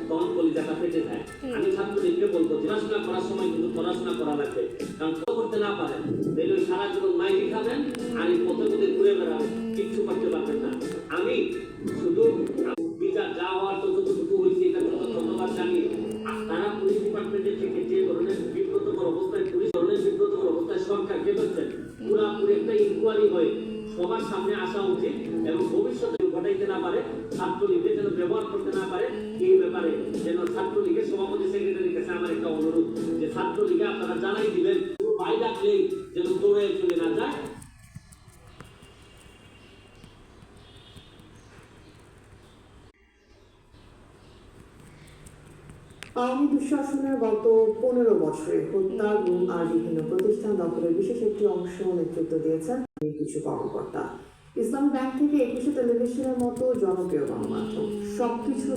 তখন কলিজাটা ফেটে যায়। আমি ছাত্রলীগকে বলবো পড়াশোনা করার সময় কিন্তু পড়াশোনা করা লাগবে, কারণ করতে না পারেন তাহলে সারা জীবন মাইকে খাবেন আর এই পথে পথে ঘুরে বেড়াবেন, কিচ্ছু করতে পারবেন না। আমি শুধু বিচার যা হওয়ার যতটুকু হয়েছে এটা ধন্যবাদ জানিয়ে তারা পুলিশ ডিপার্টমেন্টের থেকে যে ধরনের বিব্রতকর অবস্থায় সরকারকে বলছেন পুরাপুরি একটা ইনকোয়ারি হয়ে সবার সামনে আসা উচিত এবং ভবিষ্যতে ঘটাইতে না পারে, ছাত্রলীগের যেন ব্যবহার করতে না পারে, এই ব্যাপারে যেন ছাত্রলীগের সভাপতি সেক্রেটারির কাছে আমার একটা অনুরোধ যে ছাত্রলীগে আপনারা জানাই দিবেন ভাই ডাকলেই যেন দৌড়ে চলে না যায়। আওয়ামী দুঃশাসনের গত 15 বছরে হত্যা, গুম আর বিভিন্ন প্রতিষ্ঠান দখলের বিশেষ একটি অংশ নেতৃত্ব দিয়েছেন কিছু কর্মকর্তা। ইসলামী ব্যাংক থেকে 21 টেলিভিশনের মতো জনপ্রিয় গণমাধ্যম সবকিছু